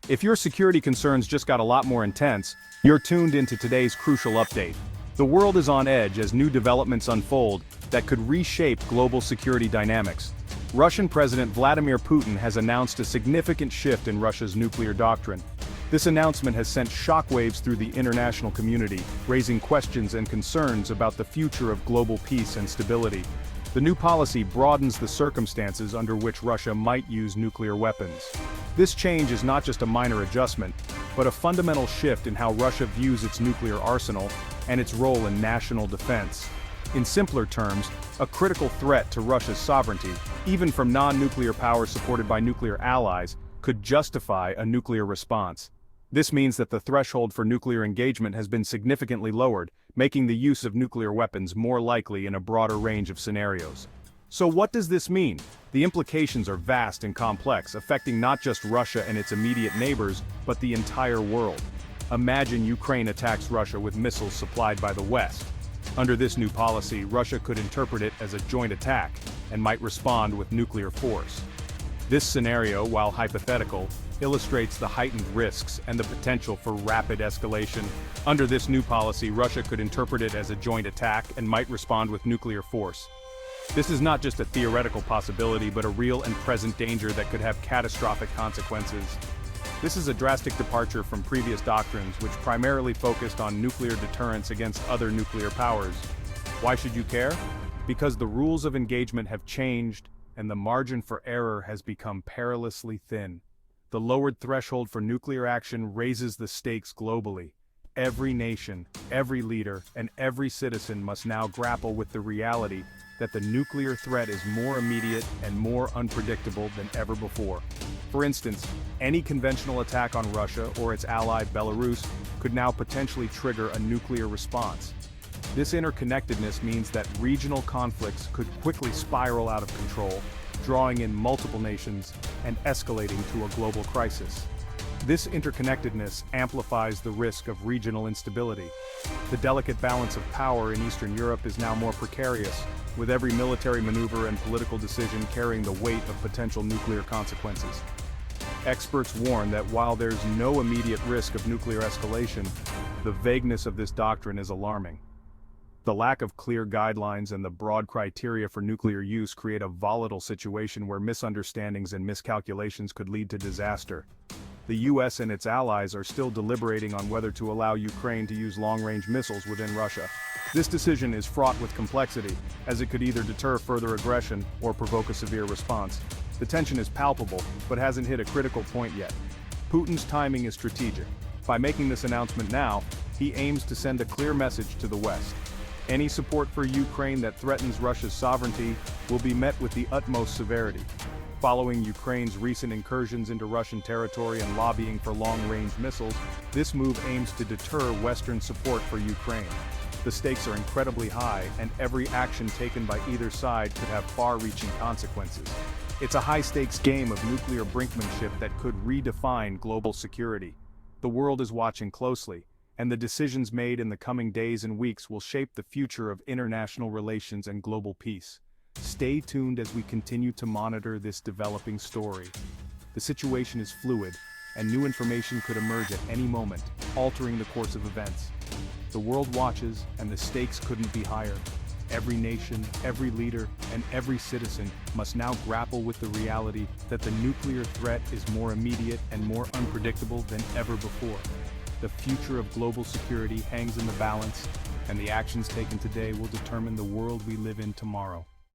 If your security concerns just got a lot more intense, you're tuned into today's crucial update. The world is on edge as new developments unfold that could reshape global security dynamics. Russian President Vladimir Putin has announced a significant shift in Russia's nuclear doctrine. This announcement has sent shockwaves through the international community, raising questions and concerns about the future of global peace and stability. The new policy broadens the circumstances under which Russia might use nuclear weapons. This change is not just a minor adjustment, but a fundamental shift in how Russia views its nuclear arsenal and its role in national defense. In simpler terms, a critical threat to Russia's sovereignty, even from non-nuclear powers supported by nuclear allies, could justify a nuclear response. This means that the threshold for nuclear engagement has been significantly lowered, making the use of nuclear weapons more likely in a broader range of scenarios. So what does this mean? The implications are vast and complex, affecting not just Russia and its immediate neighbors, but the entire world. Imagine Ukraine attacks Russia with missiles supplied by the West. Under this new policy, Russia could interpret it as a joint attack, and might respond with nuclear force. This scenario, while hypothetical, illustrates the heightened risks and the potential for rapid escalation. Under this new policy, Russia could interpret it as a joint attack and might respond with nuclear force. This is not just a theoretical possibility, but a real and present danger that could have catastrophic consequences. This is a drastic departure from previous doctrines, which primarily focused on nuclear deterrence against other nuclear powers. Why should you care? Because the rules of engagement have changed, and the margin for error has become perilously thin. The lowered threshold for nuclear action raises the stakes globally. Every nation, every leader, and every citizen must now grapple with the reality that the nuclear threat is more immediate and more unpredictable than ever before. For instance, any conventional attack on Russia or its ally Belarus could now potentially trigger a nuclear response. This interconnectedness means that regional conflicts could quickly spiral out of control, drawing in multiple nations and escalating to a global crisis. This interconnectedness amplifies the risk of regional instability. The delicate balance of power in Eastern Europe is now more precarious, with every military maneuver and political decision carrying the weight of potential nuclear consequences. Experts warn that while there's no immediate risk of nuclear escalation, the vagueness of this doctrine is alarming. The lack of clear guidelines and the broad criteria for nuclear use create a volatile situation where misunderstandings and miscalculations could lead to disaster. The US and its allies are still deliberating on whether to allow Ukraine to use long-range missiles within Russia. This decision is fraught with complexity, as it could either deter further aggression or provoke a severe response. The tension is palpable, but hasn't hit a critical point yet. Putin's timing is strategic. By making this announcement now, he aims to send a clear message to the West. Any support for Ukraine that threatens Russia's sovereignty will be met with the utmost severity. Following Ukraine's recent incursions into Russian territory and lobbying for long-range missiles, this move aims to deter Western support for Ukraine. The stakes are incredibly high, and every action taken by either side could have far-reaching consequences. It's a high-stakes game of nuclear brinkmanship that could redefine global security. The world is watching closely, and the decisions made in the coming days and weeks will shape the future of international relations and global peace. Stay tuned as we continue to monitor this developing story. The situation is fluid, and new information could emerge at any moment, altering the course of events. The world watches, and the stakes couldn't be higher. Every nation, every leader, and every citizen must now grapple with the reality that the nuclear threat is more immediate and more unpredictable than ever before. The future of global security hangs in the balance, and the actions taken today will determine the world we live in tomorrow.